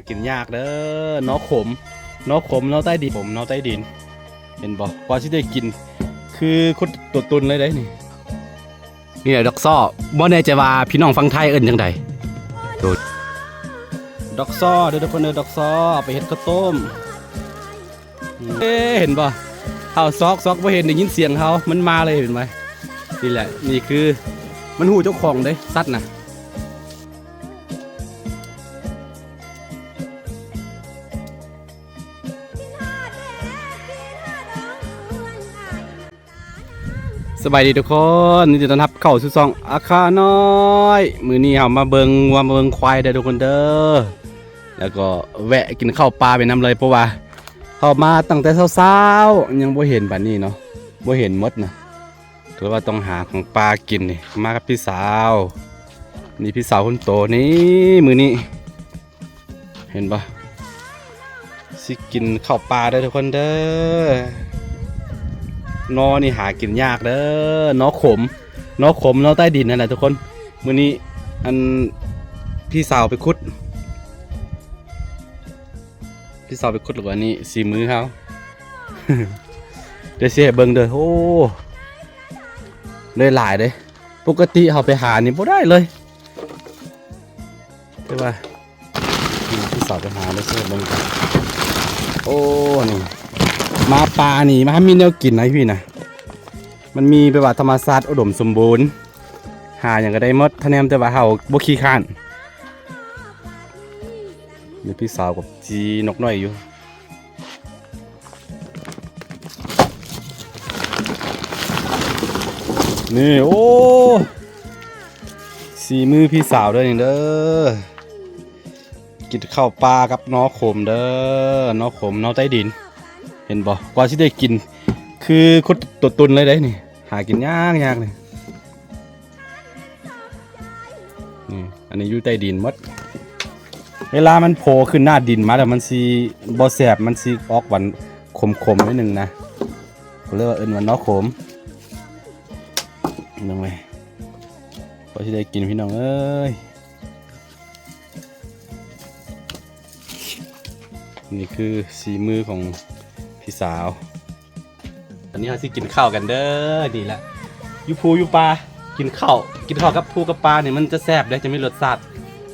กินยากเด้อนอขมนอใต้ดินผมนอใต้ดินเห็นบอกว่าที่ได้กินคือคนตัวตุนเลยได้นี่นี่แหละดอกซ้อบ่แน่ใจว่าพี่น้องฟังไทยเอิ้นจังใดดูดอกซ้อเด้อทุกคนเด้อดอกซ้อไปเฮ็ดข้าวต้มเห็นบ่เอาซอกบ่เห็นได้ยินเสียงเขามันมาเลยเห็นไหมนี่แหละนี่คือมันหูเจ้าของเด้สัตว์นะสบายดีทุกคนนี่จะต้อนรับเข้าสู่ช่องอาคาน้อยมื้อนี้เฮามาเบิ่งควายเด้อทุกคนเด้อแล้วก็แวะกินข้าวปลาไปน้ำเลยเพราะว่าเข้ามาตั้งแต่เช้าๆยังบ่เห็นบัดนี้เนาะบ่เห็นหมดนะก็ว่าต้องหาของปลากินนี่มากับพี่สาวนี่พี่สาวคนโตนี่มื้อนี้เห็นปะสิกินข้าวปลาเด้อทุกคนเด้อนอนี่หากินยากเด้อนอขมนอใต้ดินนั่นแหละทุกคนมื้อนี้อันพี่สาวไปขุดหรือว่านี่สีมือเขา เดี๋ยวเสียเบิ่งเด้อโอ้เลยหลายเลยปกติเขาไปหานี่บ่ได้เลยใช่ป่ะพี่สาวไปหาเลยเสียเบิ่งกันโอ้นี่มาปลานี่มาให้มีแนวกินนะพี่นะมันมีไปว่าธรรมชาติอุดมสมบูรณ์หาอย่างก็ได้หมดทะแนมแต่ว่าเฮาบ่ขี้ข้านนี่พี่สาวกับจีนกน้อยอยู่นี่โอ้สีมือพี่สาวด้วยนี่เด้อกินข้าวปลากับนอขมเด้อนอขมนอใต้ดินเห็นบ่กว่าที่ได้กินคือคนตัวตุนเลยได้นี่หากินยากเลยนี่อันนี้อยู่ใต้ดินหมดเวลามันโผล่ขึ้นหน้าดินมาแล้วมันสีบ่แสบมันสีออกหวานขมนิดนึงนะเขาเรียกว่าเอิ้นว่านอขมน้องเอ้ยพอที่ได้กินพี่น้องเอ้ยนี่คือสีมือของพี่สาวตอนนี้เราสิกินข้าวกันเด้อดีละยูพูยูปลากินข้าวกับพูกับปลาเนี่ยมันจะแซ่บได้จะไม่รสชาติ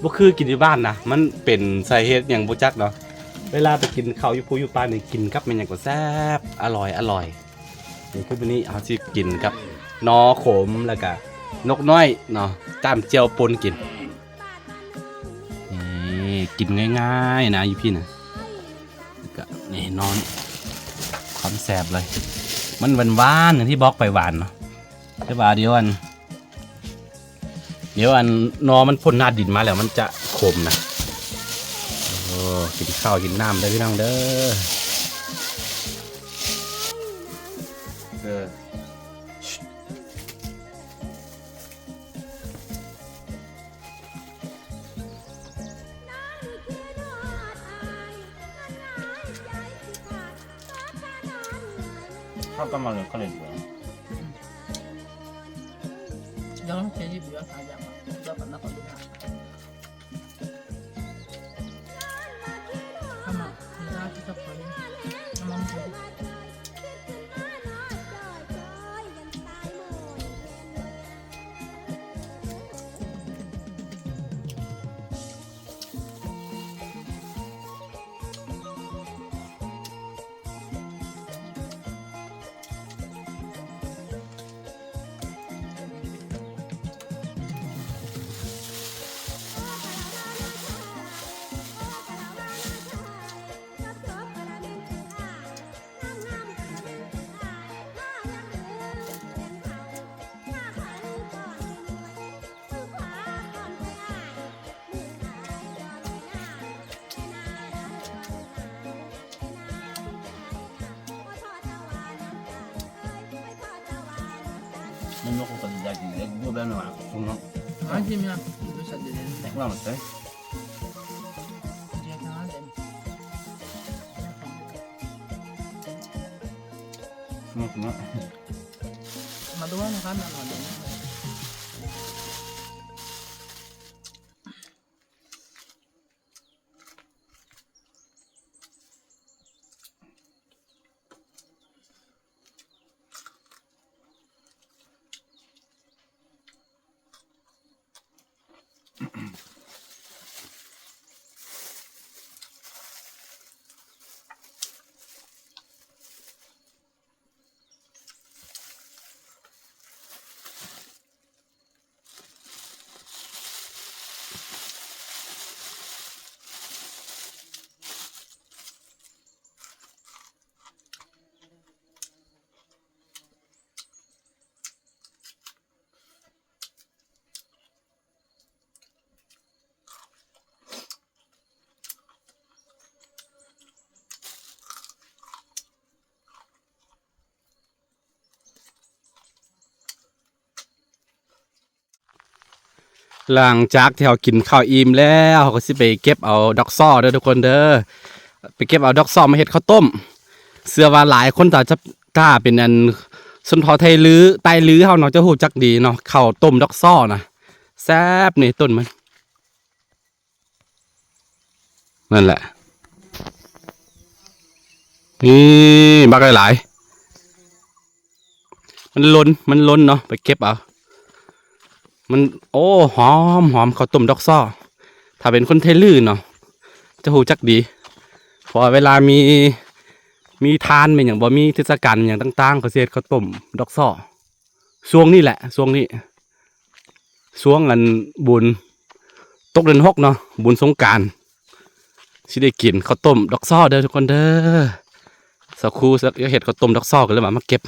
บ่คือกินที่บ้านนะมันเป็นสาเหตุอย่างบ่จักเนาะเวลาไปกินข้าวยูพูยูปลาเนี่ยกินกับมันอย่างก็แซ่บอร่อยนี่คือวันนี้เราสิกินกับนอขมแล้วก็นกน้อยเนาะตามเจียวปนกินนี่กินง่ายๆนะอยู่พี่นะก็นี่นอนความแสบเลยมันหวานๆอย่างที่บอกไปหวานเนาะใช่ป่ะเดี๋ยวอันนอมันพ่นหน้าดินมาแล้วมันจะขมนะโอ้กินข้าวกินน้ำได้พี่น้องเด้อข้าวต้มมาเลยก็เลยเหลือยังไม่ใช่ที่เหลือหาอย่างเจ้ากันนักการเมืองทำไมไม่ได้ที่จะไปทำไมไม่ได้มันนกคนใหญ่จริงเลยดูแบบนี้ว่ะคุณน้องanche mia lo sa direว่ามันใช่ma dove ne fanno no หลังจากที่เรากินข้าวอิ่มแล้วเราก็สิไปเก็บเอาดอกซ้อเด้อทุกคนเด้อไปเก็บเอาดอกซ้อมาเฮ็ดข้าวต้มเชื่อว่าหลายคนถ้าเป็นอันสุนทรไทยลื้อไตลื้อเฮาเนาะจะฮู้จักดีเนาะข้าวต้มดอกซ้อนะแซ่บนี่ต้นมันนั่นแหละนี่บักหลายๆมันล้นเนาะไปเก็บเอามันโอ้หอมข้าวต้มดอกซ้อถ้าเป็นคนไทยลื้อเนาะจะฮู้จักดีเพอเวลามีทานเป็นอย่างบ่มีเทศกาลอย่างต่างๆเขาสิเฮ็ดข้าวต้มดอกซ้อช่วงนี้แหละช่วงนี้ช่วงอันบุญตกเดือน6เนาะบุญสงกรานต์สิได้กินข้าวต้มดอกซ้อเด้อทุกคนเด้อสักครู่สักเฮ็ดข้าวต้มดอกซ้อกันเลยมาเก็บ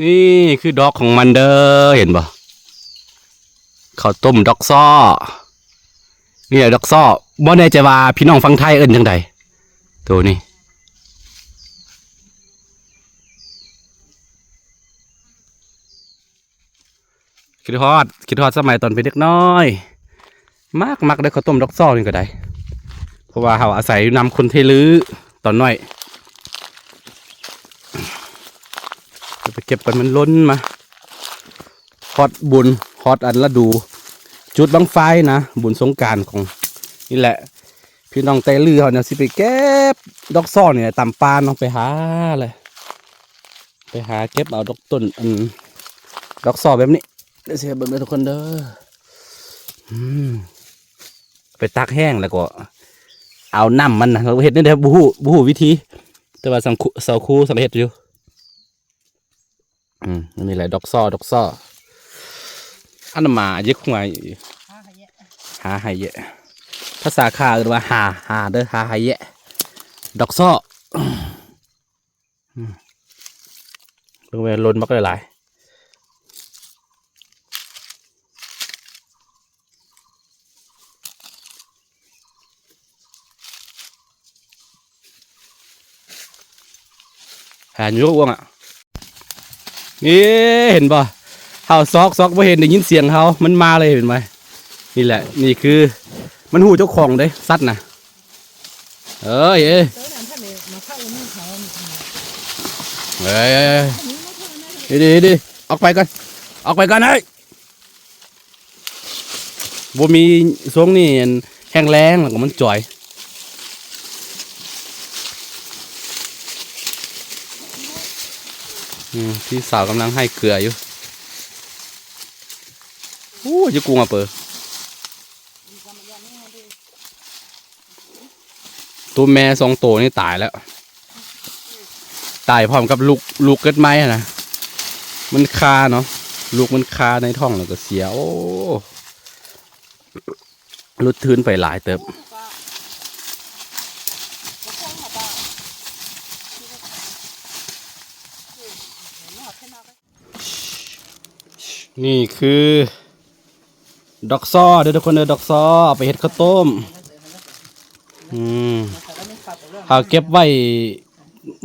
นี่คือดอกของมันเด้อเห็นบ่ข้าวต้มดอกซ้อนี่แหละดอกซ้อบ่แน่ใจว่าพี่น้องฟังไทยเอิ้นจังใดตัวนี้คิดฮอดสมัยตอนเป็นเด็กน้อยมักได้ข้าวต้มดอกซ้อนี่ก็ได้เพราะว่าเฮาอาศัยอยู่นำคนไทยลื้อตอนน้อยไปเก็บกันมันล้นมาฮอดบุญฮอดอันละดูจุดบังไฟนะบุญสงกรานต์ของนี่แหละพี่น้องไตลื้อเขาเนี่ยสิไปเก็บดอกซ้อเนี่ยตามป่าน้องไปหาเลยไปหาเก็บเอาดอกต้นดอกซ้อแบบนี้เดี๋ยวเสียเบิ่งเลยทุกคนเด้อไปตากแห้งแล้วก็เอาน้ำมันนะเราเห็ดนี่เด้อบูฮูวิธีแต่ว่าเสาคูสำเร็จอยู่นี่แหละดอกซ้ออันนั้นมาเยอะขึ้นมาหาหายเยอะภาษาข้าเรียกว่าหาเด้อหาหายเยอะดอกซ้อเบิ่งไปล้นมักหลายหาอยู่ว่างอ่ะนี่เห็นป่ะเฮาซอกบ่เห็นได้ยินเสียงเฮามันมาเลยเห็นไหมนี่แหละนี่คือมันหูเจ้าของเด้สัตว์นะเอ้ยดีออกไปก่อนเฮ้ยบ่มีช่วงนี้แห้งแล้งแล้วก็มันจ่อยพี่สาวกำลังให้เกลืออยู่จะกูมาเปิดตัวแม่2 ตัวนี่ตายแล้วตายพร้อมกับลูกเกิดไม้นะมันคาเนาะลูกมันคาในท้องแล้วก็เสียโอ้ลุดทื้นไปหลายเติบนี่คือดอกซ้อเด้อทุกคนเด้อดอกซ้อเอาไปเฮ็ดข้าวต้มเอาเก็บไว้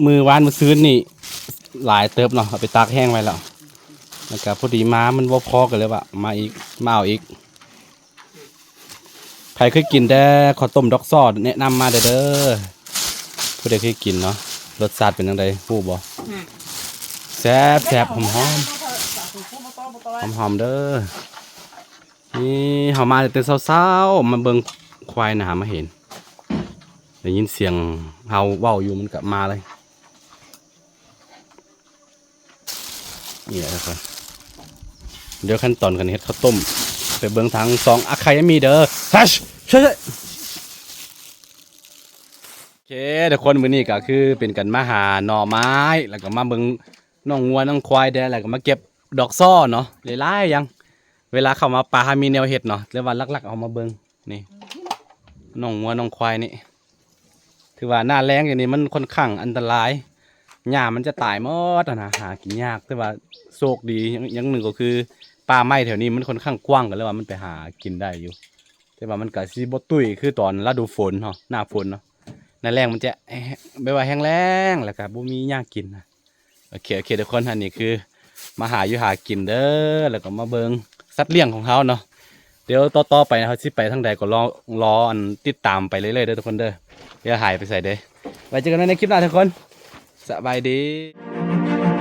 มือวานมือซื้อนี่หลายเติบเนาะเอาไปตากแห้งไว้แล้วก็พอดีม้ามันบ่พอกันเลยว่ะมาเอาอีกใครเคยกินแต่ข้าวต้มดอกซ้อแนะนำมาเด้อผู้ใดเคยกินเนาะรสชาติเป็นจังไดฮู้บ่แซ่บหอมเด้อนี่เฮามาแต่เช้าๆมาเบิ่งควายหนามาเห็นได้ยินเสียงเฮาเว้าอยู่มันก็มาเลยนี่แหละครับเดี๋ยวขั้นตอนกันเฮ็ดข้าวต้มไปเบิ่งทาง2อาไคมีเด้อฮัชช่วยโอเคทุกคนมื้อนี้ก็คือเป็นกันมาหาหน่อไม้แล้วก็มาเบิ่งน้องงัวน้องควายแล้วก็มาเก็บดอกซ้อเนาะหลายๆยังเวลาเข้ามาป่าหามีแนวเห็ดเนาะเรียกว่าลักๆเอามาเบิ่งนี่น้องงัวน้องควายนี่ถือว่าหน้าแล้งอย่างนี้มันค่อนข้างอันตรายหญ้ามันจะตายหมดนะหากินยากแต่ว่าโชคดีอย่างหนึ่งก็คือป่าไม้แถวนี้มันค่อนข้างกว้างกันเลยว่ามันไปหากินได้อยู่แต่ว่ามันก็สิบ่ตุ้ยคือตอนฤดูฝนเนาะหน้าฝนเนาะ หน้าแรงมันจะไม่ว่าแห้งแล้งแล้วก็บ่มีหญ้ากินนะโอเคทุกคนอันนี้คือมาหาอยู่หากินเด้อแล้วก็มาเบิ่งสัตว์เลี้ยงของเขาเนาะเดี๋ยวต่อไปนะครับสิไปทางใดก็รออันติดตามไปเรื่อยๆเด้อทุกคนเด้อเดี๋ยวหายไปใส่เด้อไว้เจอกันในคลิปหน้าทุกคนสบายดี